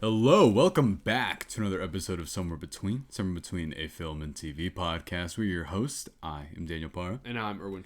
Hello, welcome back to another episode of Somewhere Between a film and TV podcast. We're your host. I am Daniel Parra. And I'm Erwin.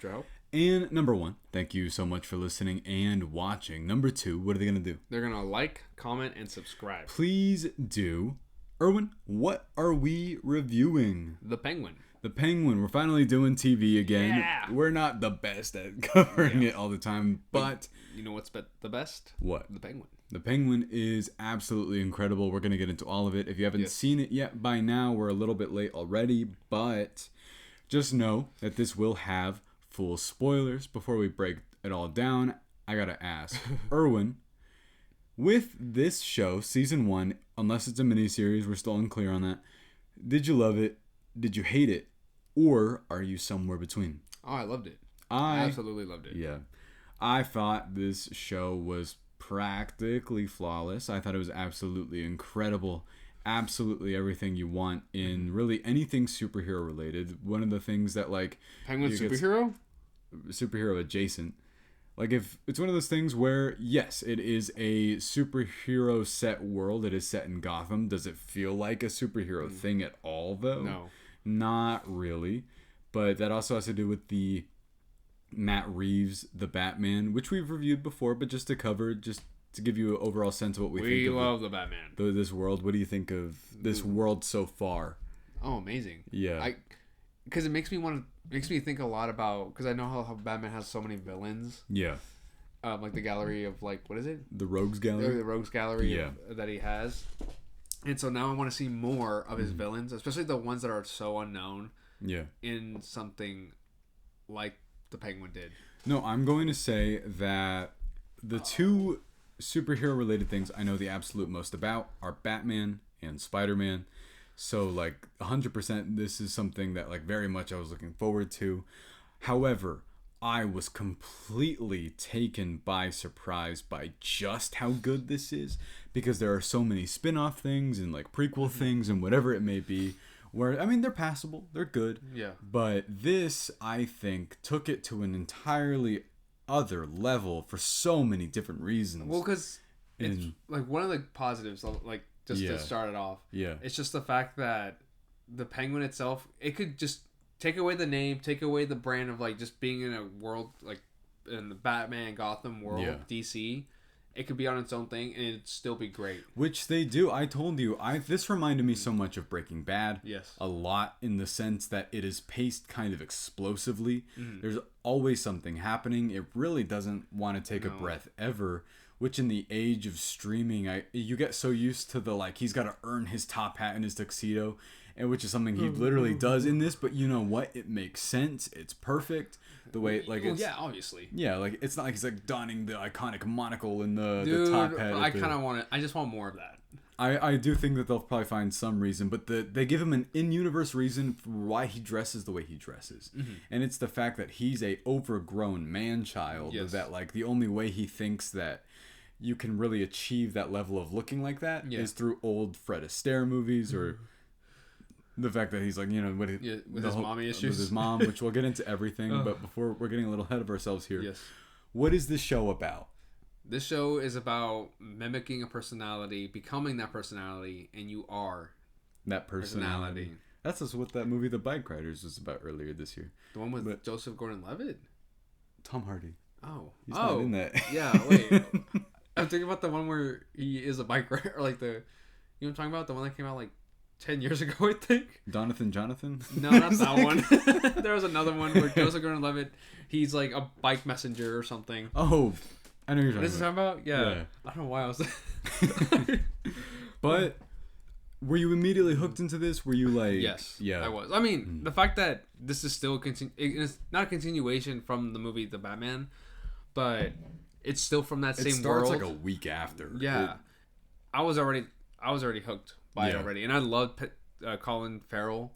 And number one, thank you so much for listening and watching. Number two, what are they going to do? They're going to like, comment, and subscribe. Please do. Erwin, what are we reviewing? The Penguin. The Penguin. We're finally doing TV again. Yeah. We're not the best at covering it all the time, but... You know what's the best? What? The Penguin. The Penguin is absolutely incredible. We're going to get into all of it. If you haven't seen it yet by now, we're a little bit late already, but just know that this will have full spoilers. Before we break it all down, I got to ask, Erwin, with this show, season 1, unless it's a miniseries, we're still unclear on that, did you love it? Did you hate it? Or are you somewhere between? Oh, I loved it. I absolutely loved it. Yeah. I thought this show was practically flawless. I thought it was absolutely incredible. Absolutely everything you want in really anything superhero related. One of the things that like Penguin superhero? Superhero adjacent. Like if it's one of those things where yes, it is a superhero set world. It is set in Gotham. Does it feel like a superhero thing at all though? No. Not really. But that also has to do with the Matt Reeves, the Batman, which we've reviewed before, but just to cover, just to give you an overall sense of what we think. We love the Batman. This world. What do you think of this world so far? Oh, amazing. Yeah. Because it makes me think a lot about, because I know how Batman has so many villains. Yeah. Like the gallery of like, what is it? The Rogues Gallery? The Rogues Gallery that he has. And so now I want to see more of his villains, especially the ones that are so unknown. Yeah. In something like the Penguin did. No, I'm going to say that the two superhero related things I know the absolute most about are Batman and Spider-Man. So like 100% this is something that like very much I was looking forward to. However, I was completely taken by surprise by just how good this is, because there are so many spin-off things and like prequel things and whatever it may be. Where, I mean, they're passable. They're good. Yeah. But this, I think, took it to an entirely other level for so many different reasons. Well, because it's like one of the positives, like just to start it off. Yeah. It's just the fact that the Penguin itself, it could just take away the name, take away the brand of like just being in a world like in the Batman Gotham world, DC. It could be on its own thing, and it'd still be great. Which they do. I told you, this reminded me so much of Breaking Bad. Yes. A lot, in the sense that it is paced kind of explosively. There's always something happening. It really doesn't want to take a breath ever. Which in the age of streaming, you get so used to the like he's got to earn his top hat and his tuxedo, and which is something he literally does in this. But you know what? It makes sense. It's perfect. The way like it's obviously like it's not like he's like donning the iconic monocle and the top hat. I kind of want it. I just want more of that. I do think that they'll probably find some reason, but they give him an in-universe reason for why he dresses the way he dresses, and it's the fact that he's a overgrown man-child. That like the only way he thinks that you can really achieve that level of looking like that is through old Fred Astaire movies or. The fact that he's like, you know, with his mommy issues. With his mom, which we'll get into everything. But before we're getting a little ahead of ourselves here. Yes. What is this show about? This show is about mimicking a personality, becoming that personality, and you are that personality. That's just what that movie The Bike Riders was about earlier this year. The one with Joseph Gordon-Levitt? Tom Hardy. Oh. He's not in that. Yeah, wait. I'm thinking about the one where he is a bike rider. Or like you know what I'm talking about? The one that came out like 10 years ago, I think. Jonathan? No, not that one. There was another one where Joseph Gordon-Levitt, he's like a bike messenger or something. Oh, I know you're talking about. This is talking about? Yeah. I don't know why I was... But were you immediately hooked into this? Were you like... Yes, yeah. I was. I mean, the fact that this is still... it's not a continuation from the movie The Batman, but it's still from that same world. It starts like a week after. Yeah. I was already hooked by it already, and I loved Colin Farrell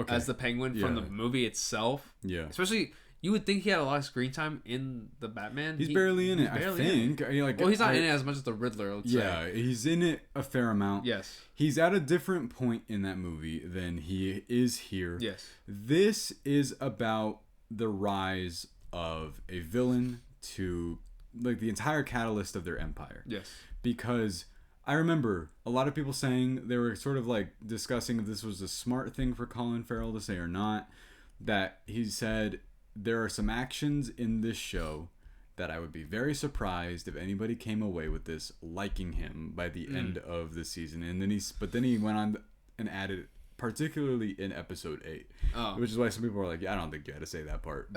as the Penguin from the movie itself. Yeah, especially you would think he had a lot of screen time in the Batman. He's barely in it. I think. Well, he's not in it as much as the Riddler. He's in it a fair amount. Yes, he's at a different point in that movie than he is here. Yes, this is about the rise of a villain to like the entire catalyst of their empire. Yes. Because I remember a lot of people saying, they were sort of like discussing if this was a smart thing for Colin Farrell to say or not, that he said there are some actions in this show that I would be very surprised if anybody came away with this liking him by the end of the season. And then he went on and added, particularly in episode 8, which is why some people are like, yeah, I don't think you had to say that part.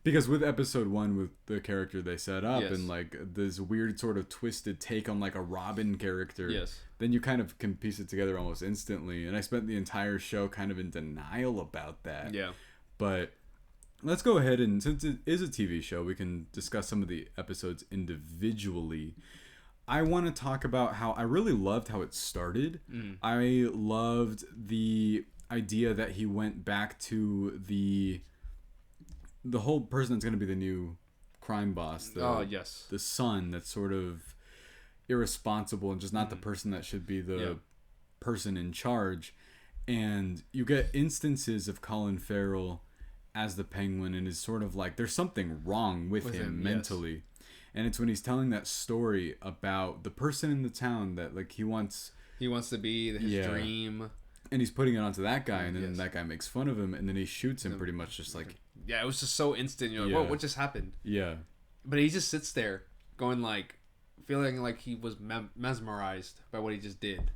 Because with episode 1, with the character they set up, and like this weird sort of twisted take on like a Robin character, then you kind of can piece it together almost instantly. And I spent the entire show kind of in denial about that. Yeah. But let's go ahead, and since it is a TV show, we can discuss some of the episodes individually. I want to talk about how I really loved how it started. I loved the idea that he went back to the whole person that's going to be the new crime boss. The son that's sort of irresponsible and just not the person that should be the person in charge. And you get instances of Colin Farrell as the Penguin, and is sort of like there's something wrong with him mentally. And it's when he's telling that story about the person in the town that like he wants to be his dream, and he's putting it onto that guy, and then that guy makes fun of him, and then he shoots him pretty much just like it was just so instant. You're like, what just happened? But he just sits there going like feeling like he was mesmerized by what he just did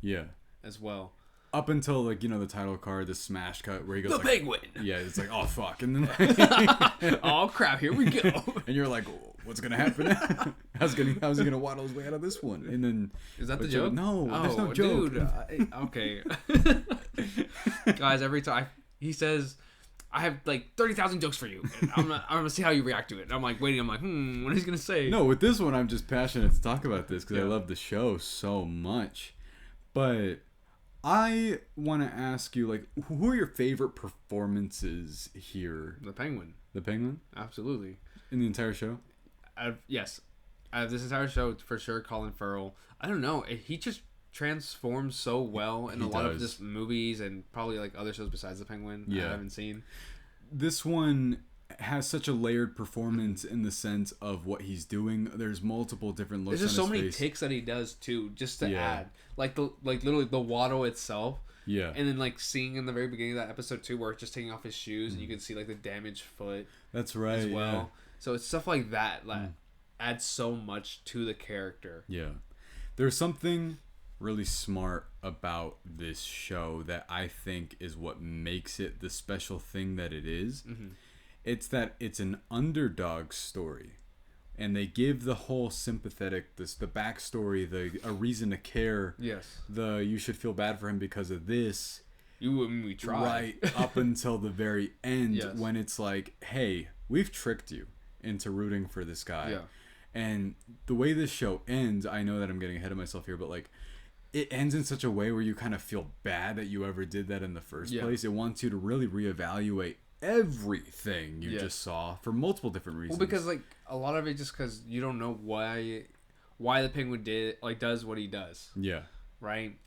as well. Up until like, you know, the title card, the smash cut where he goes the like, Penguin. Yeah, it's like, oh fuck, and then oh crap, here we go. And you're like, what's gonna happen? How's he gonna waddle his way out of this one? And then is that the joke? No, there's no joke. Dude, okay. Guys, every time he says, I have like 30,000 jokes for you. And I'm gonna see how you react to it. And I'm like waiting. I'm like, what is he gonna say? No, with this one, I'm just passionate to talk about this because I love the show so much. But I want to ask you, like, who are your favorite performances here? The Penguin. The Penguin? Absolutely. In the entire show? Yes. Out of this entire show, for sure, Colin Farrell. I don't know. He just transforms so well in a lot of just movies and probably like other shows besides The Penguin I haven't seen. This one has such a layered performance in the sense of what he's doing. There's multiple different looks. There's just so many takes that he does too, just to add, like literally the waddle itself. Yeah. And then like seeing in the very beginning of that episode too, where it's just taking off his shoes and you can see like the damaged foot. That's right. As well. Yeah. So it's stuff like that that adds so much to the character. Yeah. There's something really smart about this show that I think is what makes it the special thing that it is. Mm-hmm. It's that it's an underdog story, and they give the whole sympathetic, the backstory, a reason to care. Yes. You should feel bad for him because of this. We try. Right up until the very end, when it's like, hey, we've tricked you into rooting for this guy. Yeah. And the way this show ends, I know that I'm getting ahead of myself here, but like, it ends in such a way where you kind of feel bad that you ever did that in the first place. It wants you to really reevaluate everything you just saw for multiple different reasons. Well, because like a lot of it just because you don't know why the Penguin does what he does. Yeah. Right.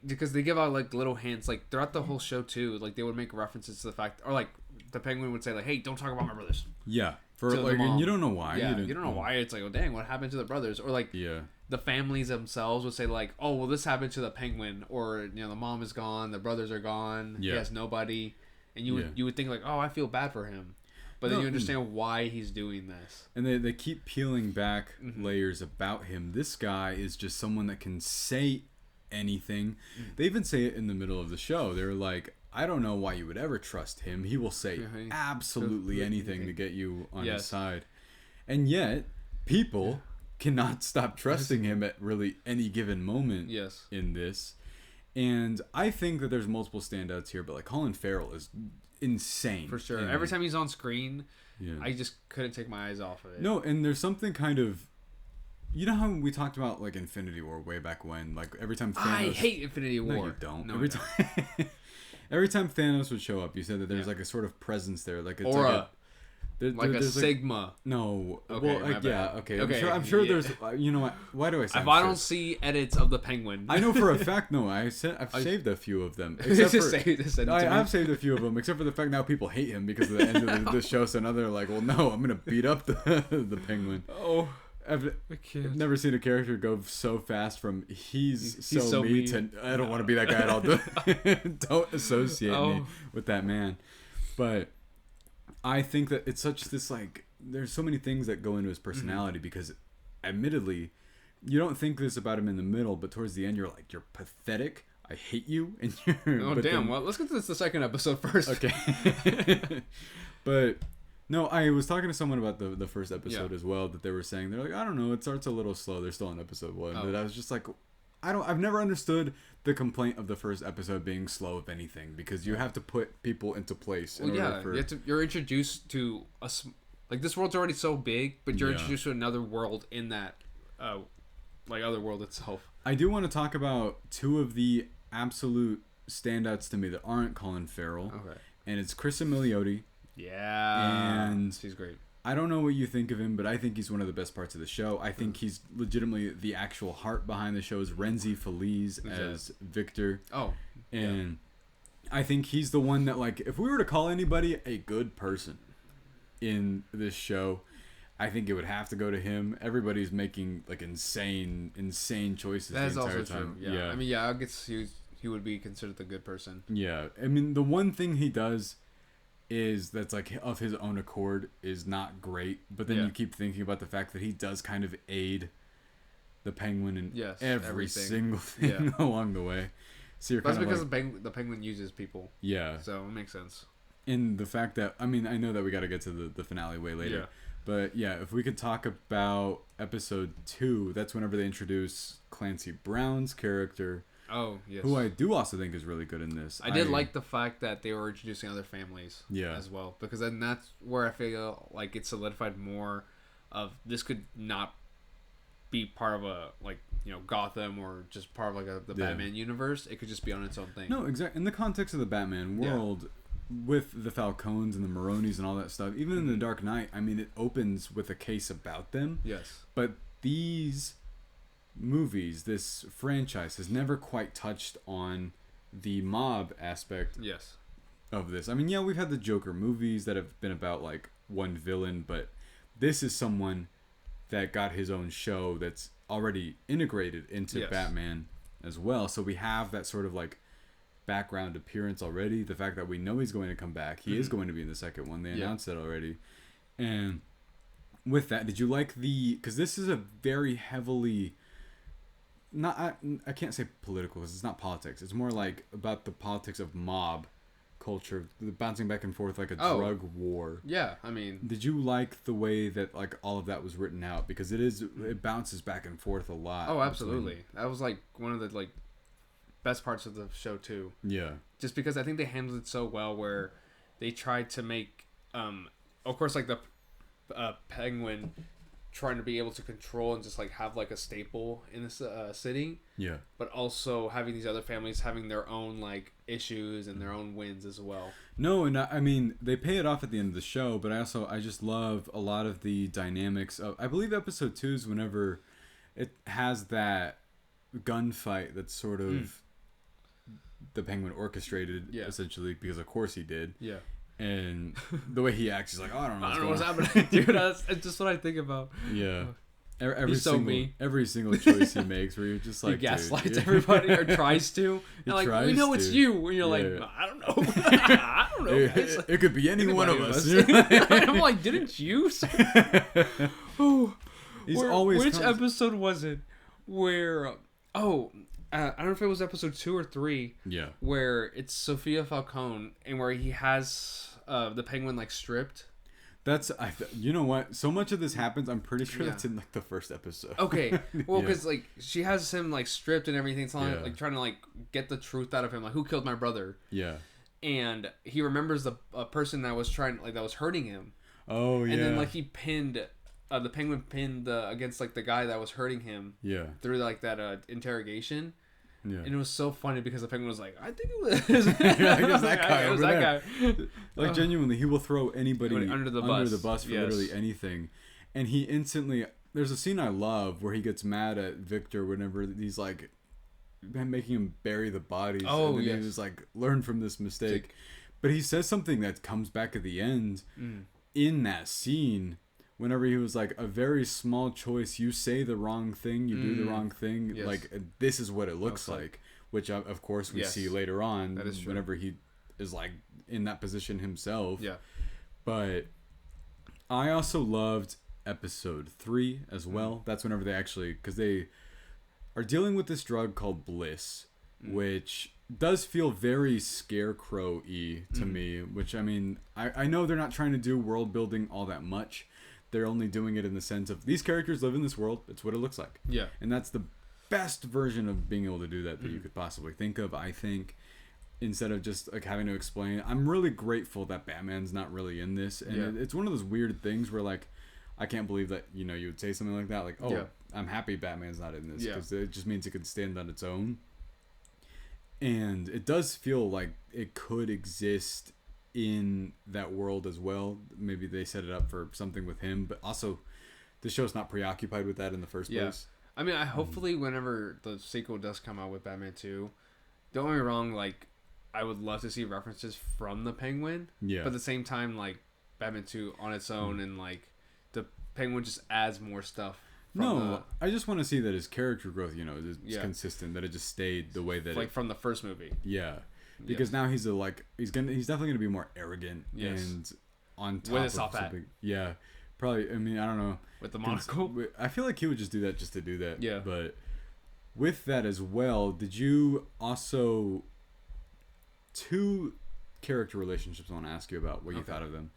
Because they give out like little hints like throughout the whole show too. Like they would make references to the fact, or like the Penguin would say like, "Hey, don't talk about my brothers." Yeah. For like, and you don't know why. Yeah. You don't know why. It's like, oh dang, what happened to the brothers? Or like, the families themselves would say like, oh well, this happened to the Penguin, or you know, the mom is gone, the brothers are gone, he has nobody. And you would think like, oh, I feel bad for him, but then you understand why he's doing this. And they keep peeling back layers about him. This guy is just someone that can say anything. They even say it in the middle of the show. They're like, I don't know why you would ever trust him. He will say absolutely anything to get you on his side. And yet, people cannot stop trusting him at really any given moment in this. And I think that there's multiple standouts here, but like Colin Farrell is insane. For sure. Every time he's on screen, I just couldn't take my eyes off of it. No, and there's something kind of, you know how we talked about like Infinity War way back when, like every time Thanos... I hate Infinity War. No, you don't. No, every time Thanos would show up, you said that there's like a sort of presence there, like it's aura. Like Like a Sigma. No. Okay, well, yeah. Okay. Okay, I'm sure yeah. there's. You know what? Why do I say? If I don't see edits of the Penguin, I know for a fact. No, I've saved a few of them. Except for I've saved a few of them, except for the fact now people hate him because of the end of the show. So now they're like, well, no, I'm gonna beat up the Penguin. Oh. I've never seen a character go so fast from he's so me to I don't want to be that guy at all. Don't associate me with that man. But I think that it's such this like there's so many things that go into his personality because admittedly you don't think this about him in the middle, but towards the end you're like, you're pathetic, I hate you, and you're oh damn then, well let's get to the second episode first. Okay. But no, I was talking to someone about the first episode as well, that they were saying, they're like, I don't know, it starts a little slow. They're still on episode 1. But I was just like, I've never understood the complaint of the first episode being slow, if anything, because you have to put people into place. You're introduced to like this world's already so big, but you're introduced to another world in that like other world itself. I do want to talk about 2 of the absolute standouts to me that aren't Colin Farrell. Okay. And it's Cristin Milioti. Yeah. And she's great. I don't know what you think of him, but I think he's one of the best parts of the show. I think he's legitimately the actual heart behind the show. Is Rhenzy Feliz as Victor. Oh. And I think he's the one that, like, if we were to call anybody a good person in this show, I think it would have to go to him. Everybody's making, like, insane choices the entire time. True. Yeah. I mean, I guess he would be considered the good person. Yeah. I mean, the one thing he does is that's like of his own accord is not great, but then you keep thinking about the fact that he does kind of aid the Penguin in every single thing along the way. So you're that's because the Penguin uses people. Yeah. So it makes sense. And the fact that, I mean, I know that we got to get to the finale way later. Yeah. But yeah, if we could talk about episode 2, that's whenever they introduce Clancy Brown's character. Oh, yes. Who I do also think is really good in this. I did like the fact that they were introducing other families as well. Because then that's where I feel like it solidified more of this could not be part of a, like, you know, Gotham or just part of, like, the Batman universe. It could just be on its own thing. No, exactly. In the context of the Batman world, with the Falcones and the Maronis and all that stuff, even in The Dark Knight, I mean, it opens with a case about them. Yes. But these movies, this franchise has never quite touched on the mob aspect of this. I mean, yeah, we've had the Joker movies that have been about like one villain, but this is someone that got his own show that's already integrated into Batman as well. So we have that sort of like background appearance already. The fact that we know he's going to come back. He is going to be in the second one. They announced it already. And with that, did you like because this is a very heavily I can't say political because it's not politics. It's more like about the politics of mob culture, bouncing back and forth like a drug war. Yeah, I mean, did you like the way that like all of that was written out? Because it bounces back and forth a lot. Oh, absolutely. That was like one of the like best parts of the show too. Yeah. Just because I think they handled it so well, where they tried to make, of course, like the Penguin trying to be able to control and just like have like a staple in this city, but also having these other families having their own like issues and their own wins as well. No, and I mean they pay it off at the end of the show, but I just love a lot of the dynamics of, I believe episode 2 is whenever it has that gunfight that's sort of the Penguin orchestrated essentially, because of course he did. And the way he acts, he's like, oh, I don't know what's happening. Dude, that's just what I think about. Yeah. Every single choice he makes, where you're just like, he gaslights everybody or tries to. And like, we know it's you. And you're like, I don't know. I don't know. It could be any one of us. I'm like, didn't you? Which episode was it where? I don't know if it was episode 2 or 3. Yeah. Where it's Sophia Falcone and where he has the Penguin like stripped. You know what? So much of this happens. I'm pretty sure that's in like the first episode. Okay. Well, because like she has him like stripped and everything. It's like trying to like get the truth out of him. Like, who killed my brother? Yeah. And he remembers the person that was that was hurting him. Oh yeah. And then like he pinned. The Penguin pinned against like the guy that was hurting him. Yeah. Through like that interrogation. Yeah. And it was so funny because the penguin was like, I think it was. It was that guy. It was over that there. guy. Like genuinely, he will throw anybody under the bus for yes. literally anything, and he instantly. There's a scene I love where he gets mad at Victor whenever he's like making him bury the bodies. Oh, and then yes. he was like, learn from this mistake. But he says something that comes back at the end in that scene. Whenever he was like, a very small choice, you say the wrong thing, you do the wrong thing. Yes. Like, this is what it looks like. Which, of course, we yes. see later on. That is true. Whenever he is like in that position himself. Yeah. But I also loved episode 3 as well. That's whenever they actually, because they are dealing with this drug called Bliss, which does feel very Scarecrow-y to me, which I mean, I know they're not trying to do world building all that much. They're only doing it in the sense of these characters live in this world. It's what it looks like. Yeah. And that's the best version of being able to do that you could possibly think of, I think, instead of just like having to explain. I'm really grateful that Batman's not really in this. And it's one of those weird things where like, I can't believe that, you know, you would say something like that. Like, oh, I'm happy Batman's not in this. Because it just means it could stand on its own. And it does feel like it could exist in that world as well. Maybe they set it up for something with him. But also, the show's not preoccupied with that in the first place. I mean, hopefully whenever the sequel does come out with Batman 2, don't get me wrong, like, I would love to see references from the Penguin. Yeah. But at the same time, like, Batman 2 on its own and, like, the Penguin just adds more stuff. I just want to see that his character growth, you know, is consistent. That it just stayed the way that like from the first movie. Yeah, because now he's he's definitely gonna be more arrogant and on top with his of top hat. something. Yeah, probably. I mean, I don't know. With the monocle. I feel like he would just do that just to do that. Yeah. But with that as well, did you also 2 character relationships I want to ask you about what you thought of them?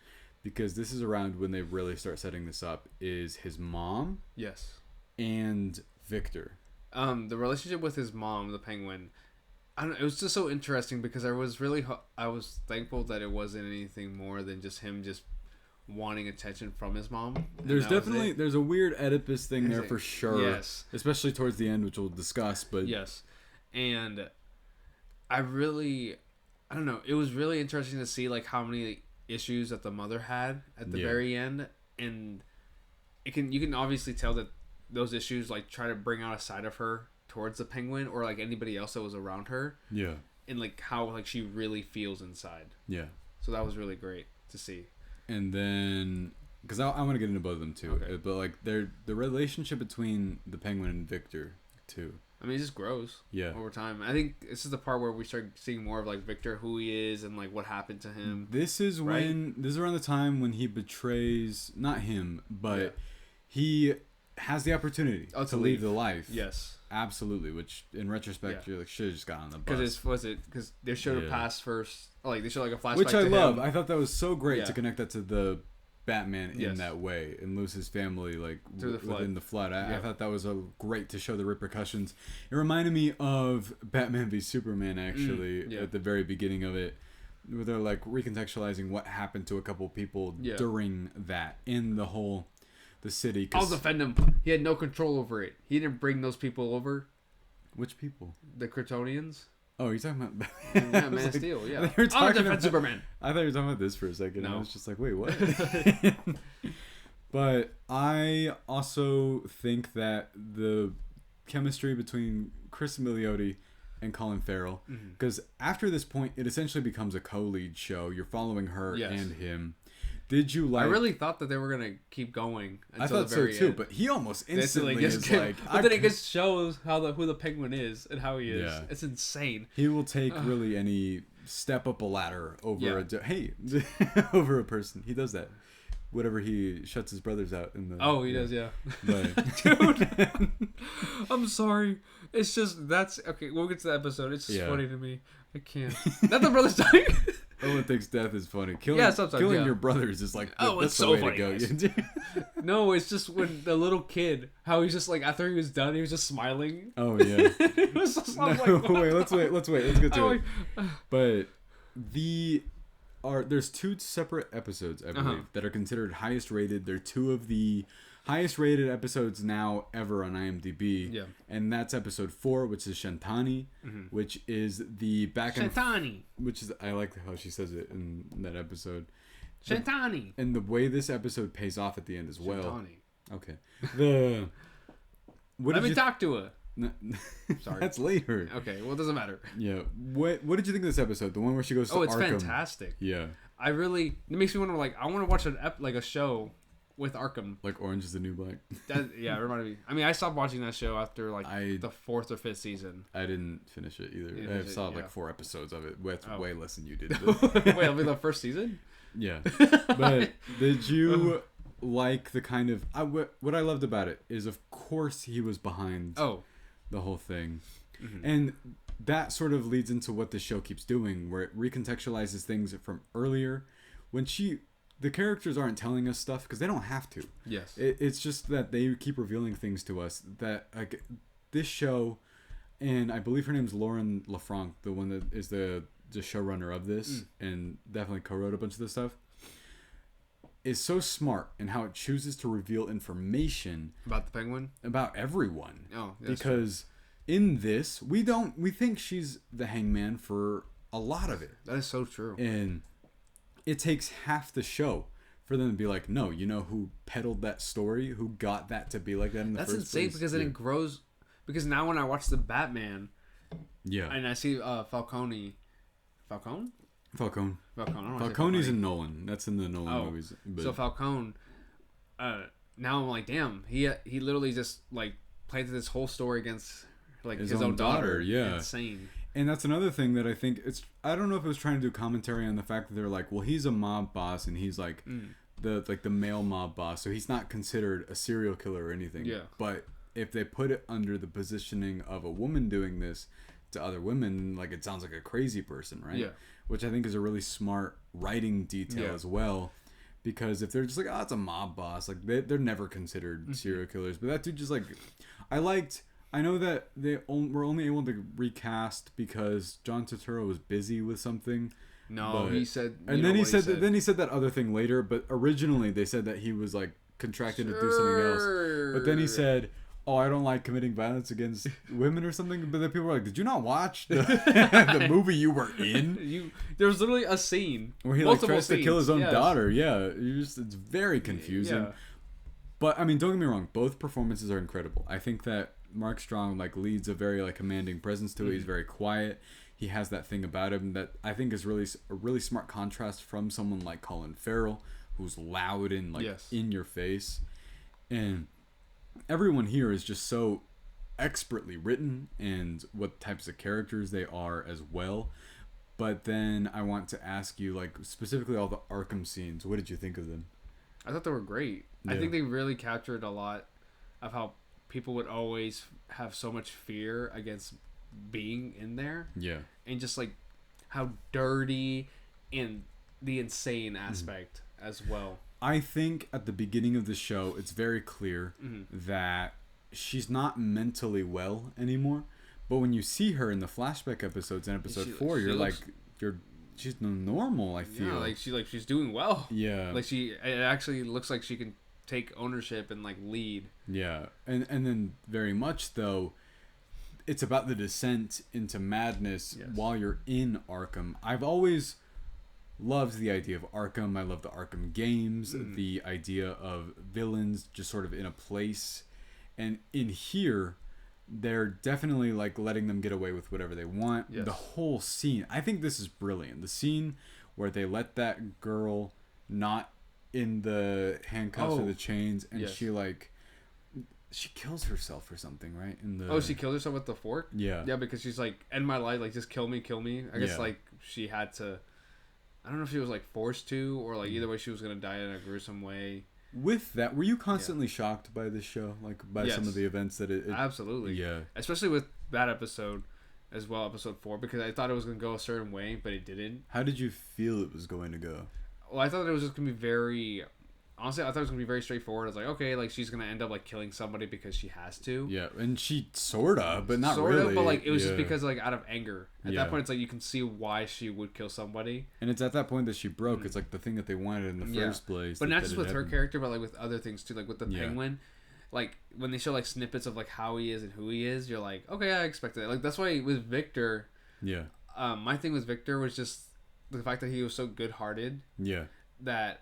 Because this is around when they really start setting this up, is his mom. Yes. And Victor. The relationship with his mom, the Penguin, I don't know, it was just so interesting because I was thankful that it wasn't anything more than just him just wanting attention from his mom. There's a weird Oedipus thing there for sure. Yes. Especially towards the end, which we'll discuss, but yes. And I don't know, it was really interesting to see like how many issues that the mother had at the very end, and you can obviously tell that those issues like try to bring out a side of her towards the Penguin or like anybody else that was around her, and like how like she really feels inside. So that was really great to see. And then because I want to get into both of them too, but like the relationship between the Penguin and Victor too, I mean, it just grows over time. I think this is the part where we start seeing more of like Victor, who he is, and like what happened to him. This is around the time when he betrays, not him, but he has the opportunity to leave the life. Yes, absolutely. Which in retrospect, you're like, should have just got on the bus. Because they showed a past first, like they showed like a flashback. Which I to love. him. I thought that was so great to connect that to the Batman in that way and lose his family like within the flood. I thought that was great to show the repercussions. It reminded me of Batman v Superman actually at the very beginning of it, where they're like recontextualizing what happened to a couple people during that in the city. I'll defend him. He had no control over it. He didn't bring those people over. Which people? The Kryptonians. Oh, you're talking about Man of Steel, yeah. I'll defend Superman. I thought you were talking about this for a second. No. I was just like, wait, what? But I also think that the chemistry between Cristin Milioti and Colin Farrell, because after this point, it essentially becomes a co-lead show. You're following her and him. Did you like? I really thought that they were gonna keep going. I thought the very so too, end. But he almost instantly is like. But then it just shows who the Penguin is and how he is. Yeah. It's insane. He will take really any step up a ladder over over a person. He does that. Whatever he shuts his brothers out in the. Oh, he does, yeah. But, dude, I'm sorry. It's just that's okay. We'll get to the episode. It's just funny to me. I can't. Not the brothers dying. Everyone thinks death is funny. Killing your brothers is like that's it's the so way funny, to go. No, it's just when the little kid, how he's just like after he was done, he was just smiling. Oh yeah. It was just, wait. Let's get to it. But there's 2 separate episodes, I believe, that are considered highest rated. They're 2 of the highest rated episodes now ever on IMDb. Yeah. And that's episode 4, which is Shantani, which is the back end. Shantani. Which is, I like how she says it in that episode. Shantani. And the way this episode pays off at the end as well. Shantani. Okay. Let me talk to her. Sorry. That's later. Okay, well, it doesn't matter. Yeah. What did you think of this episode? The one where she goes to Arkham? Oh, it's fantastic. Yeah. It makes me want to, like, I want to watch a show with Arkham. Like Orange is the New Black. Yeah, it reminded me. I mean, I stopped watching that show after, like, the 4th or 5th season. I didn't finish it either. I saw, like, 4 episodes of it. That's way less than you did. Wait, it'll be the first season? Yeah. But did you like the kind of... what I loved about it is, of course, he was behind the whole thing. And that sort of leads into what the show keeps doing, where it recontextualizes things from earlier. When the characters aren't telling us stuff because they don't have to. Yes. It's just that they keep revealing things to us that, like, this show, and I believe her name's Lauren LeFranc, the one that is the showrunner of this, and definitely co-wrote a bunch of this stuff, is so smart in how it chooses to reveal information about the Penguin, about everyone. Oh, because in this, we think she's the Hangman for a lot of it. That is so true. And it takes half the show for them to be like, no, you know who peddled that story, who got that to be like that in the first place. That's insane because then it grows. Because now when I watch the Batman, and I see Falcone. Falcone's in Nolan. That's in the Nolan movies. But... So Falcone, now I'm like, damn, he literally just, like, planted this whole story against, like, his own daughter. Yeah. Insane. And that's another thing that I think I don't know if it was trying to do commentary on the fact that they're like, well, he's a mob boss and he's like the male mob boss, so he's not considered a serial killer or anything. Yeah. But if they put it under the positioning of a woman doing this to other women, like, it sounds like a crazy person, right? Yeah. Which I think is a really smart writing detail as well. Because if they're just like, oh, it's a mob boss, like, they're never considered serial killers. But that dude just, like, I know that they were only able to recast because John Turturro was busy with something. No, he said... And then he said that other thing later, but originally they said that he was, like, contracted to do something else. But then he said, oh, I don't like committing violence against women or something. But then people were like, did you not watch the movie you were in? There was literally a scene where he, like, tries to kill his own daughter. Yeah, it's very confusing. Yeah. But, I mean, don't get me wrong. Both performances are incredible. I think that Mark Strong, like, leads a very, like, commanding presence to it. He's very quiet. He has that thing about him that I think is a really smart contrast from someone like Colin Farrell, who's loud and, like, in your face. And everyone here is just so expertly written and what types of characters they are as well. But then I want to ask you, like, specifically all the Arkham scenes. What did you think of them? I thought they were great. Yeah. I think they really captured a lot of how people would always have so much fear against being in there. Yeah. And just, like, how dirty and the insane aspect as well. I think at the beginning of the show, it's very clear that she's not mentally well anymore. But when you see her in the flashback episodes in episode 4, she's normal, I feel. Yeah, she's doing well. Yeah. Like, it actually looks like she can take ownership and, like, lead. Yeah. And then very much, though, it's about the descent into madness while you're in Arkham. I've always loved the idea of Arkham. I love the Arkham games, the idea of villains just sort of in a place. And in here, they're definitely, like, letting them get away with whatever they want. Yes. The whole scene, I think this is brilliant. The scene where they let that girl not in the handcuffs or the chains, and she kills herself or something, right? She killed herself with the fork? Yeah, because she's like, end my life, like, just kill me. I guess like she had to, I don't know if she was, like, forced to, or, like, either way she was gonna die in a gruesome way. With that, were you constantly shocked by this show, like, by some of the events that it absolutely, yeah, especially with that episode as well, episode 4, because I thought it was gonna go a certain way, but it didn't. How did you feel it was going to go? Well, I thought it was just gonna be very honestly, I thought it was gonna be very straightforward. I was like, okay, like she's gonna end up like killing somebody because she has to. Yeah, and she sorta, but not Sorta, really. but like it was just because like out of anger. At Yeah. that point, it's like you can see why she would kill somebody. And it's at that point that she broke. It's like the thing that they wanted in the first place. But not just with her character, but like with other things too. Like with the Penguin, like when they show like snippets of like how he is and who he is, you're like, okay, I expected it. Like that's why with Victor. Yeah. My thing with Victor was just the fact that he was so good-hearted. Yeah. That.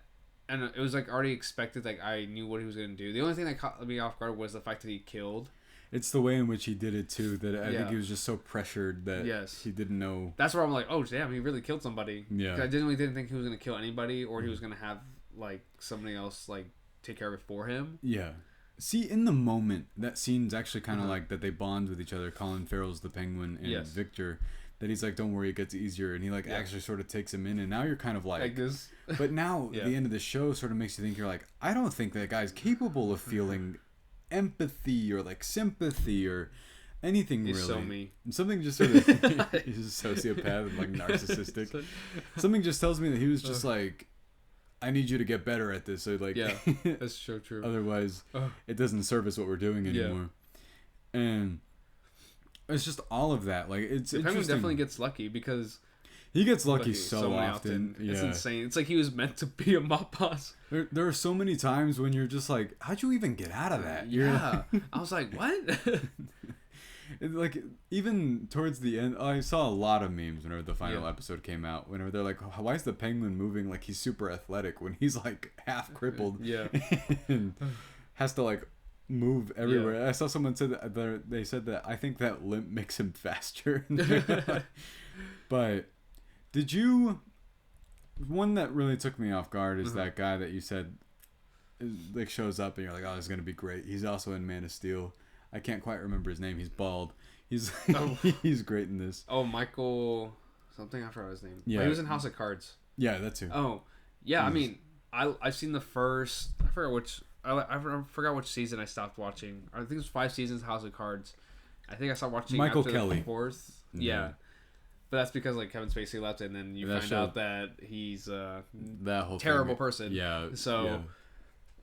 And it was like already expected. Like I knew what he was gonna do. The only thing that caught me off guard was the fact that he killed. It's the way in which he did it too. That I think he was just so pressured that he didn't know. That's where I'm like, oh damn, he really killed somebody. Yeah. I didn't think he was gonna kill anybody, or he was gonna have like somebody else like take care of it for him. Yeah. See, in the moment, that scene's actually kind of like that they bond with each other. Colin Farrell's the Penguin and Victor. That he's like, don't worry, it gets easier, and he like actually sort of takes him in, and now you're kind of like this. But now the end of the show sort of makes you think, you're like, I don't think that guy's capable of feeling empathy or like sympathy or anything. He's really. So me. And something just sort of he's a sociopath and like narcissistic. Something just tells me that he was just like, I need you to get better at this. So like, that's so true. Otherwise, it doesn't service what we're doing anymore. And it's just all of that. Like it's the Penguin definitely gets lucky because he gets lucky so often. It's insane. It's like he was meant to be a mob boss. There are so many times when you're just like, how'd you even get out of that? I was like, what? Like even towards the end, I saw a lot of memes whenever the final episode came out. Whenever they're like, why is the Penguin moving like he's super athletic when he's like half crippled? And has to like move everywhere. I saw someone said that they said that I think that limp makes him faster. But did you? One that really took me off guard is that guy that you said like shows up and you're like, oh, this is gonna be great. He's also in Man of Steel. I can't quite remember his name. He's bald. He's he's great in this. Oh, Michael something. I forgot his name. Yeah, but he was in House of Cards. Yeah, that's who. Oh, yeah. I mean, I've seen the first. I forgot which. I forgot which season I stopped watching. I think it was 5 seasons of House of Cards. I think I stopped watching Michael after Kelly. the 4th. Yeah. But that's because like Kevin Spacey left, and then you find out that he's that whole terrible person. Yeah. So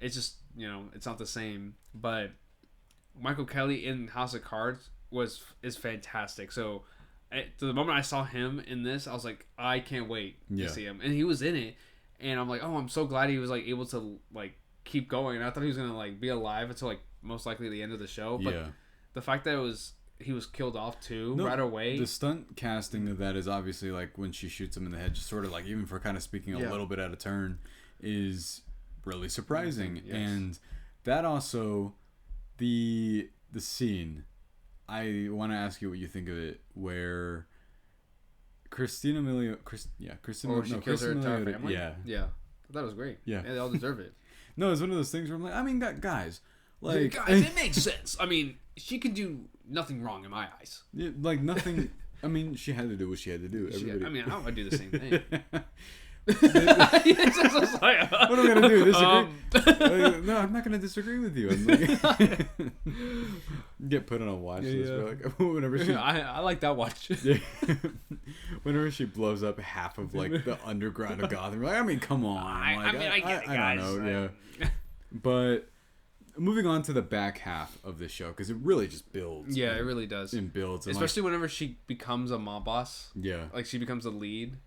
it's just it's not the same. But Michael Kelly in House of Cards is fantastic. So the moment I saw him in this, I was like, I can't wait to see him, and he was in it, and I'm like, oh, I'm so glad he was like able to like keep going. And I thought he was gonna like be alive until like most likely the end of the show. But the fact that he was killed off too right away. The stunt casting of that is obviously like when she shoots him in the head, just sort of like even for kind of speaking a little bit out of turn, is really surprising. And that also the scene. I want to ask you what you think of it, where Cristin Milioti, kills her entire family. Yeah. I thought it was great. Yeah, they all deserve it. No, it's one of those things where I'm like, I mean, guys, it makes sense. I mean, she can do nothing wrong in my eyes. Yeah, like nothing. I mean, she had to do what she had to do. I would do the same thing. What am I gonna do? Disagree? No, I'm not gonna disagree with you. I'm like, get put on a watch list. Like, whenever she, I like that watch. Whenever she blows up half of like the underground of Gotham, like, I mean, come on. I get it, guys. I don't know. Yeah, but moving on to the back half of this show, because it really just builds. Yeah, it really does. It builds, especially whenever she becomes a mob boss. Yeah, like she becomes a lead.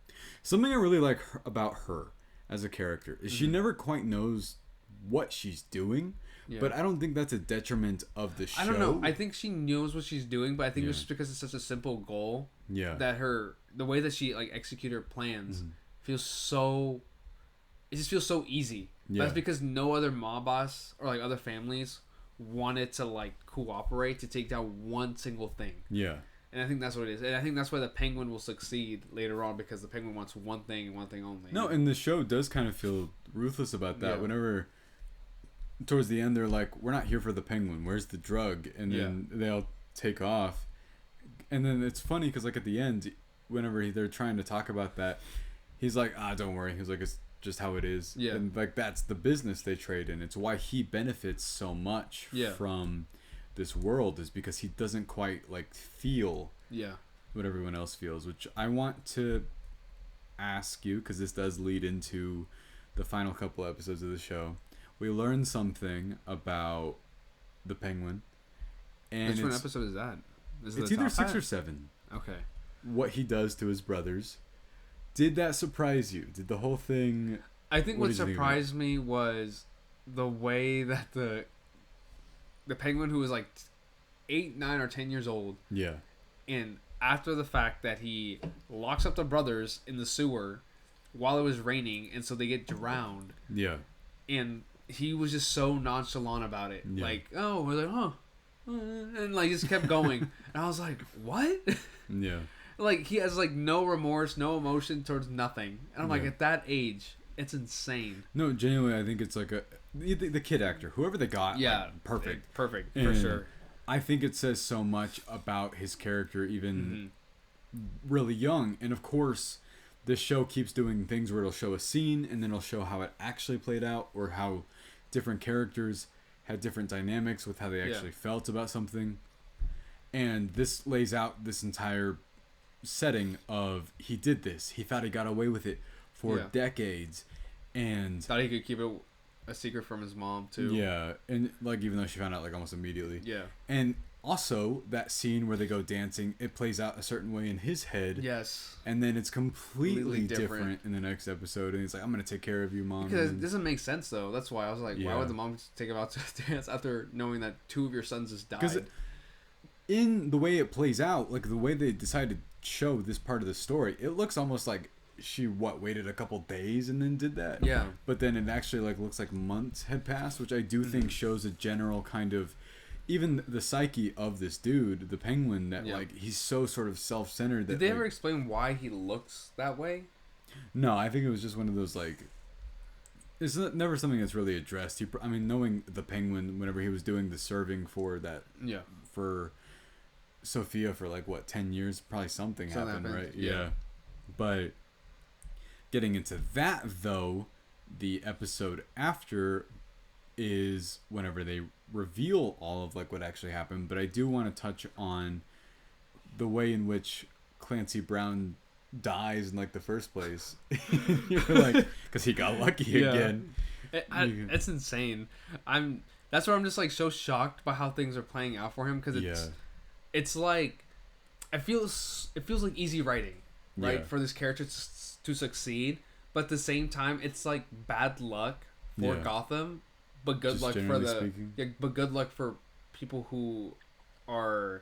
Something I really like about her as a character is she never quite knows what she's doing, but I don't think that's a detriment of the show. I don't know. I think she knows what she's doing, but I think it's just because it's such a simple goal. Yeah. That the way that she like execute her plans feels so. It just feels so easy. Yeah. That's because no other mob boss or like other families wanted to like cooperate to take down one single thing. Yeah. And I think that's what it is. And I think that's why the Penguin will succeed later on, because the Penguin wants one thing and one thing only. No, and the show does kind of feel ruthless about that. Yeah. Whenever, towards the end, they're like, we're not here for the Penguin. Where's the drug? And then they all take off. And then it's funny because, like, at the end, whenever they're trying to talk about that, he's like, don't worry. He's like, it's just how it is. Yeah. And, like, that's the business they trade in. It's why he benefits so much from this world, is because he doesn't quite like feel what everyone else feels, which I want to ask you, because this does lead into the final couple episodes of the show. we learn something about the Penguin. And which one episode is that? It's either 6 or 7. Okay. What he does to his brothers. Did that surprise you? Did the whole thing... I think what surprised me was the way that the Penguin, who was like 8, 9, or 10 years old. Yeah. And after the fact that he locks up the brothers in the sewer while it was raining, and so they get drowned. Yeah. And he was just so nonchalant about it. Yeah. Like, oh, we're like, huh. And like just kept going. And I was like, what? Yeah. Like he has like no remorse, no emotion towards nothing. And I'm like, at that age, it's insane. No, genuinely, I think it's like the kid actor, whoever they got. Yeah, like, perfect for sure. I think it says so much about his character, even really young. And of course, this show keeps doing things where it'll show a scene and then it'll show how it actually played out, or how different characters had different dynamics with how they actually felt about something. And this lays out this entire setting of he did this. He thought he got away with it for decades, and thought he could keep it a secret from his mom too. Yeah, and like even though she found out like almost immediately. Yeah. And also that scene where they go dancing, it plays out a certain way in his head. Yes. And then it's completely different in the next episode, and he's like, "I'm gonna take care of you, Mom." Because it doesn't make sense though. That's why I was like, why would the mom take him out to dance after knowing that 2 of your sons just died? Because in the way it plays out, like the way they decided to show this part of the story, it looks almost like she waited a couple days and then did that. Yeah. But then it actually like looks like months had passed, which I do think shows a general kind of even the psyche of this dude, the Penguin, that like he's so sort of self-centered. That, did they ever explain why he looks that way? No, I think it was just one of those like. It's never something that's really addressed. I mean, knowing the Penguin, whenever he was doing the serving for that. Yeah. For Sophia for like what 10 years, probably something happened, right? Yeah. But getting into that though, the episode after is whenever they reveal all of like what actually happened. But I do want to touch on the way in which Clancy Brown dies in like the first place. You're like, because he got lucky again. It's insane. That's where I'm just like so shocked by how things are playing out for him, because it's like it feels like easy writing, right, for this character to succeed, but at the same time it's like bad luck for Gotham, but good luck for but good luck for people who are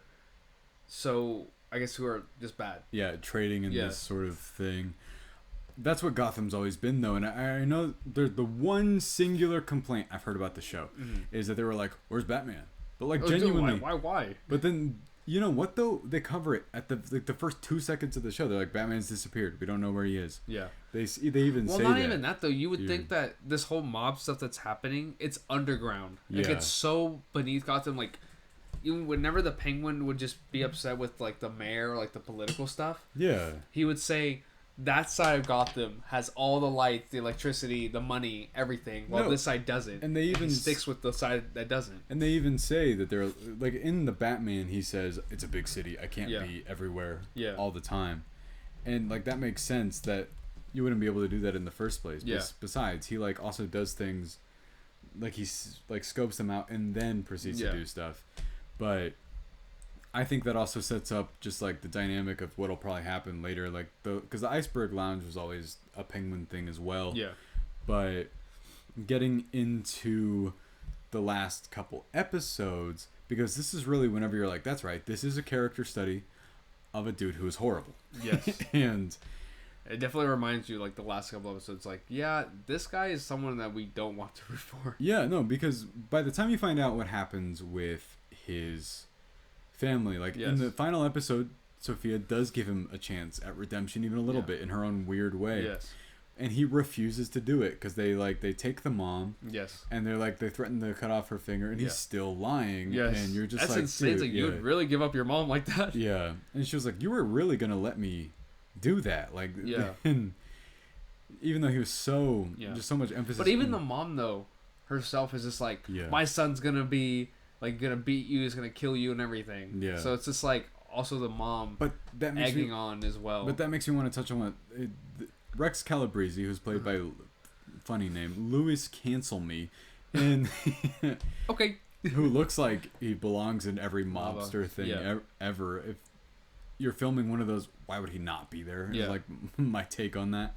who are just bad. Yeah, trading in this sort of thing. That's what Gotham's always been, though, and I know the one singular complaint I've heard about the show is that they were like, "Where's Batman?" But like genuinely, why? But then you know what though? They cover it at the first 2 seconds of the show. They're like, "Batman's disappeared. We don't know where he is." Yeah. They even say that. Well, not even that though. You would think that this whole mob stuff that's happening, it's underground. Like it's so beneath Gotham. Like even whenever the Penguin would just be upset with like the mayor or like the political stuff, he would say that side of Gotham has all the lights, the electricity, the money, everything, while this side doesn't. And they even sticks with the side that doesn't. And they even say that they're like in the Batman. He says it's a big city. I can't be everywhere all the time, and like that makes sense that you wouldn't be able to do that in the first place. Yeah. Besides, he like also does things like he like scopes them out and then proceeds to do stuff. But I think that also sets up just like the dynamic of what'll probably happen later, like because the Iceberg Lounge was always a Penguin thing as well. Yeah. But getting into the last couple episodes, because this is really whenever you're like, that's right, this is a character study of a dude who is horrible. Yes. And it definitely reminds you, like the last couple episodes, like, yeah, this guy is someone that we don't want to root for. Yeah, no, because by the time you find out what happens with his family, like in the final episode, Sophia does give him a chance at redemption, even a little bit in her own weird way. Yes. And he refuses to do it because they take the mom. Yes. And they threaten to cut off her finger, and he's still lying. Yes. And you're just that's insane. It's like you would really give up your mom like that. Yeah. And she was like, "You were really gonna let me do that?" Like, and even though he was so just so much emphasis. But even the mom though herself is just like, my son's gonna be like gonna beat you, he's gonna kill you and everything. Yeah. So it's just like also the mom, but that makes egging on as well. But that makes me want to touch on what Rex Calabrese, who's played by funny name Louis Cancel Me, and Okay. who looks like he belongs in every mobster thing ever. If you're filming one of those, why would he not be there? Is like my take on that.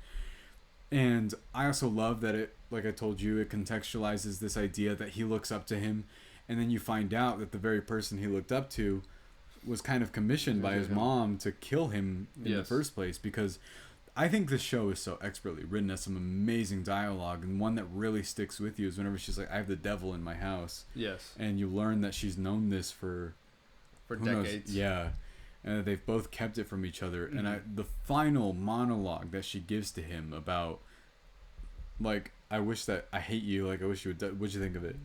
And I also love that it, like I told you, it contextualizes this idea that he looks up to him, and then you find out that the very person he looked up to was kind of commissioned by his mom to kill him in the first place. Because I think this show is so expertly written, has some amazing dialogue, and one that really sticks with you is whenever she's like, I have the devil in my house. Yes. And you learn that she's known this for decades. Yeah. And that they've both kept it from each other. Mm-hmm. And the final monologue that she gives to him about, like, I hate you, like, I wish you would die. What'd you think of it?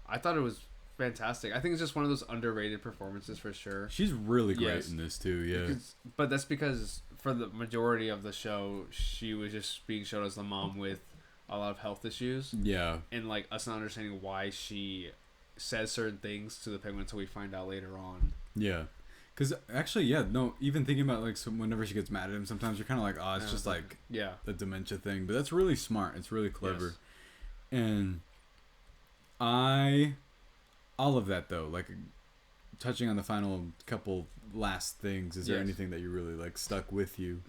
I thought it was fantastic. I think it's just one of those underrated performances for sure. She's really great in this too, yeah. But that's because for the majority of the show, she was just being shown as the mom with a lot of health issues. Yeah. And like us not understanding why she says certain things to the penguin until we find out later on. Yeah. Because actually, even thinking about like whenever she gets mad at him, sometimes you're kind of like, oh, it's just like a dementia thing. But that's really smart. It's really clever. Yes. And all of that though, like touching on the final couple last things, is there anything that you really like stuck with you?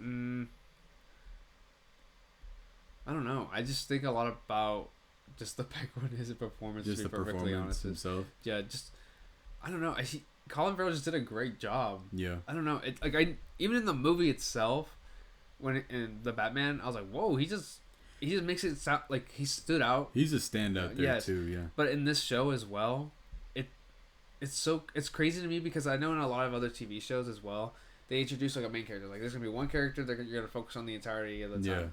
I don't know. I just think a lot about just the penguin, his performance. Just to be the perfectly performance honest himself. Yeah, just I don't know. Colin Farrell just did a great job. Yeah. I don't know. Even in the movie itself, in the Batman, I was like, whoa, he just makes it sound like he stood out. He's a standout there too. Yeah. But in this show as well, it's crazy to me because I know in a lot of other TV shows as well, they introduce like a main character. Like there's gonna be one character that you're gonna focus on the entirety of the time. Yeah.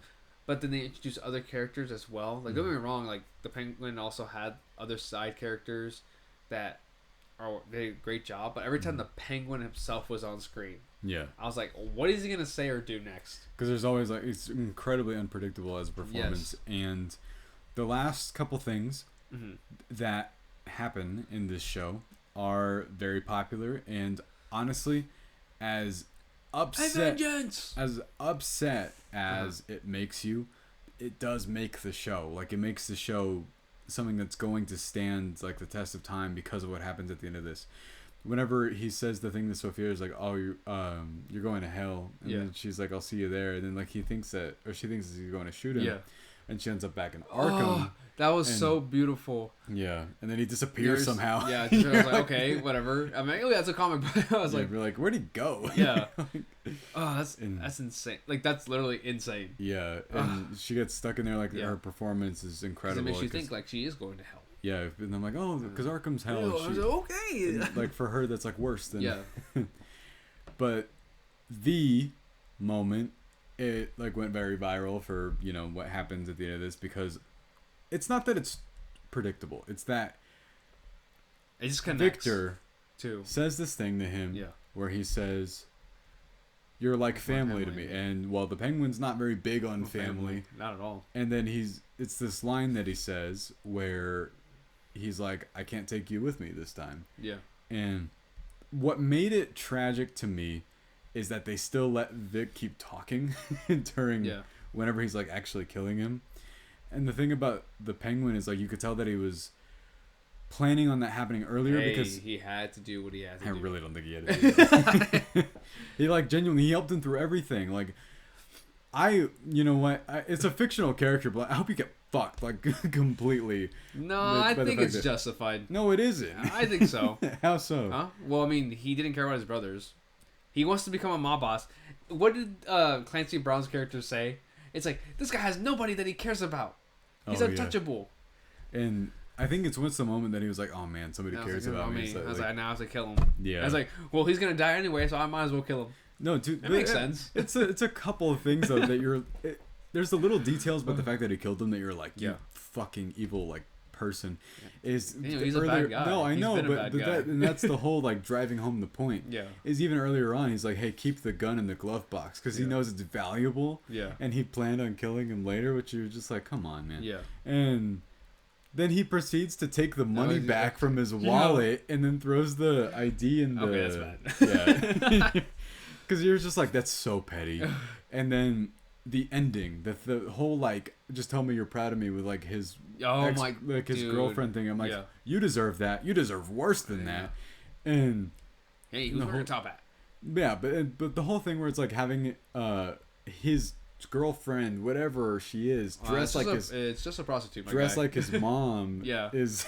But then they introduce other characters as well. Like don't get me wrong, like the Penguin also had other side characters that they did a great job. But every time the Penguin himself was on screen, I was like, what is he gonna say or do next? Because there's always like it's incredibly unpredictable as a performance. Yes. And the last couple things that happen in this show are very popular, and honestly, as upset as it makes you, it does make the show. Like it makes the show something that's going to stand like the test of time because of what happens at the end of this. Whenever he says the thing to Sophia is like, oh, you're going to hell, and then she's like, I'll see you there, and then like she thinks he's going to shoot him, and she ends up back in Arkham. That was so beautiful. Yeah, and then he disappears somehow. Yeah, I was like, okay, whatever. I mean, that's a comic book. I was like, we're like, where'd he go? Yeah. That's insane. Like that's literally insane. Yeah, and she gets stuck in there. Like her performance is incredible. It makes you think like she is going to hell. Yeah, and I'm like, oh, because Arkham's hell. I was like, okay. And, like for her, that's like worse than. Yeah. But the moment it like went very viral for what happens at the end of this, because it's not that it's predictable. It's that it just connects. Victor says this thing to him where he says, you're like family to me. And while the Penguin's not very big on family. Not at all. And then it's this line that he says where he's like, I can't take you with me this time. Yeah. And what made it tragic to me is that they still let Vic keep talking during whenever he's like actually killing him. And the thing about the Penguin is like you could tell that he was planning on that happening earlier because he had to do what he had to do. I really don't think he had to do that. He like genuinely helped him through everything. Like it's a fictional character, but I hope you get fucked like completely. No, I think it's justified. No, it isn't. I think so. How so? Huh? Well, I mean, he didn't care about his brothers. He wants to become a mob boss. What did Clancy Brown's character say? It's like, this guy has nobody that he cares about. He's untouchable. Yeah. And I think it's once the moment that he was like, oh man, somebody cares about me. So, I was like, now I have to kill him. Yeah. I was like, well, he's going to die anyway, so I might as well kill him. No, dude. That makes sense. It's a couple of things, though, that there's the little details about the fact that he killed him that you're like, you fucking evil, like, person. Is he's a bad guy. No, I know, but and that's the whole, like, driving home the point. Yeah. Is even earlier on, he's like, hey, keep the gun in the glove box, because he knows it's valuable. Yeah. And he planned on killing him later, which you're just like, come on, man. Yeah. And then he proceeds to take the money back from his wallet and then throws the ID in the... Okay, that's bad. Yeah. Because you're just like, that's so petty. And then the ending, the whole like, just tell me you're proud of me with like his his girlfriend thing. I'm like, you deserve that. You deserve worse than that. And hey, who's wearing a top hat? Yeah, but the whole thing where it's like having his girlfriend, whatever she is, dressed like his, it's just a prostitute. Dressed like his mom. is.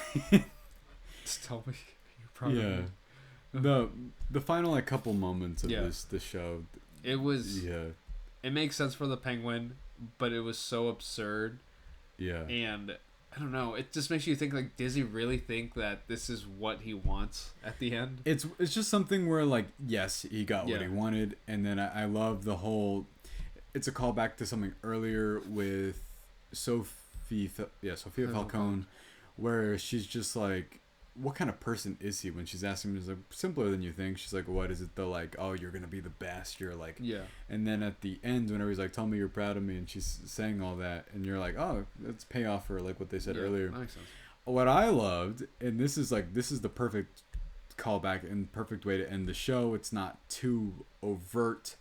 Just tell me you're proud of me. The final like couple moments of this show. It was. Yeah. It makes sense for the Penguin, but it was so absurd. Yeah. And I don't know. It just makes you think, like, does he really think that this is what he wants at the end? It's just something where, like, yes, he got what he wanted, and then I love the whole. It's a callback to something earlier with Sophia Falcone, where she's just like, what kind of person is he? When she's asking him, he's like, simpler than you think. She's like, what is it? The like, oh, you're gonna be the best. You're like, And then at the end, whenever he's like, tell me you're proud of me, and she's saying all that, and you're like, oh, that's payoff for like what they said earlier. That makes sense. What I loved, and this is the perfect callback and perfect way to end the show. It's not too overt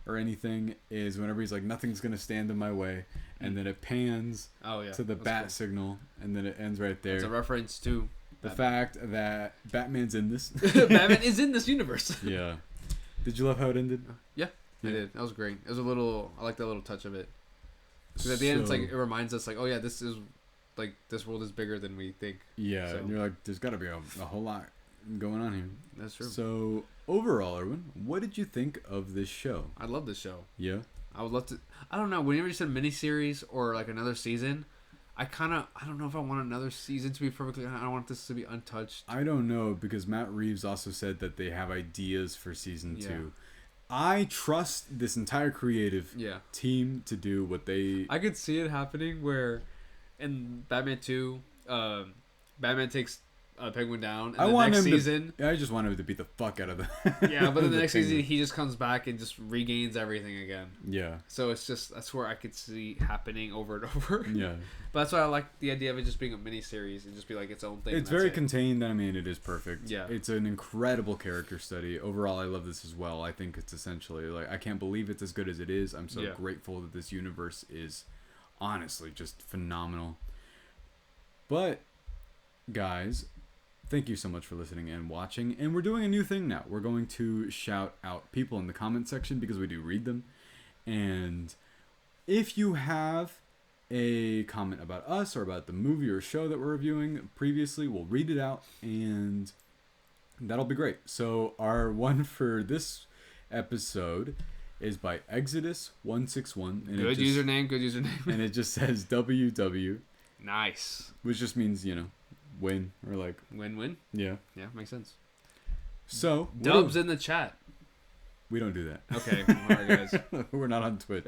or anything. Is whenever he's like, nothing's gonna stand in my way, and then it pans to the bat signal, and then it ends right there. It's a reference to the fact that Batman's in this. Batman is in this universe. Yeah. Did you love how it ended? Yeah, I did. That was great. It was I like that little touch of it. Because at the end, it's like, it reminds us, like, oh yeah, this is, like, this world is bigger than we think. Yeah, so. And you're like, there's got to be a whole lot going on here. That's true. So, overall, Erwin, what did you think of this show? I love this show. Yeah? I would love to, I don't know, whenever you said miniseries or, like, another season, I don't know if I want another season to be perfectly. I don't want this to be untouched. I don't know, because Matt Reeves also said that they have ideas for season 2. I trust this entire creative team to do what they. I could see it happening where, in Batman 2, Batman takes Penguin down, and I just want him to beat the fuck out of the. Yeah, but then the next season he just comes back and just regains everything again. Yeah. So it's just, that's where I could see happening over and over. Yeah. But that's why I like the idea of it just being a mini-series and just be like its own thing. It's very contained. I mean, it is perfect. Yeah. It's an incredible character study. Overall, I love this as well. I think it's essentially, like, I can't believe it's as good as it is. I'm so grateful that this universe is honestly just phenomenal. But, guys, thank you so much for listening and watching. And we're doing a new thing now. We're going to shout out people in the comment section because we do read them. And if you have a comment about us or about the movie or show that we're reviewing previously, we'll read it out and that'll be great. So our one for this episode is by Exodus161. Good username. And it just says WW. Nice. Which just means, win or like win. Yeah, makes sense. So dubs in the chat. We don't do that. Okay, all right, guys. We're not on Twitch.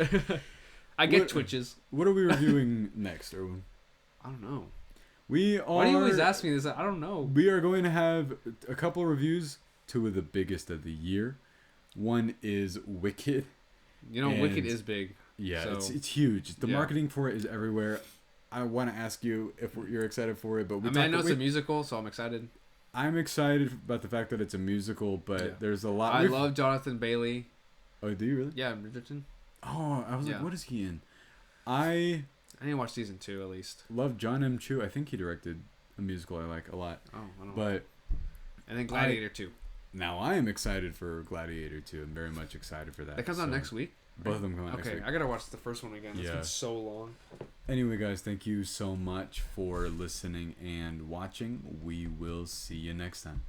I get Twitches. What are we reviewing next, Erwin? I don't know. Why do you always ask me this? I don't know. We are going to have a couple of reviews. 2 of the biggest of the year. One is Wicked. Wicked is big. Yeah, so. It's huge. The marketing for it is everywhere. I want to ask you if you're excited for it, but I know it's a musical, so I'm excited. I'm excited about the fact that it's a musical, but there's a lot. I love Jonathan Bailey. Oh, do you really? Yeah, Bridgerton. Oh, I was like, what is he in? I need to watch season 2 at least. Love John M. Chu. I think he directed a musical I like a lot. Oh, I don't know. And then Gladiator 2. Now I am excited for Gladiator 2. I'm very much excited for that. That comes out next week? Both of them come out next week. Okay, I gotta watch the first one again. It's been so long. Anyway, guys, thank you so much for listening and watching. We will see you next time.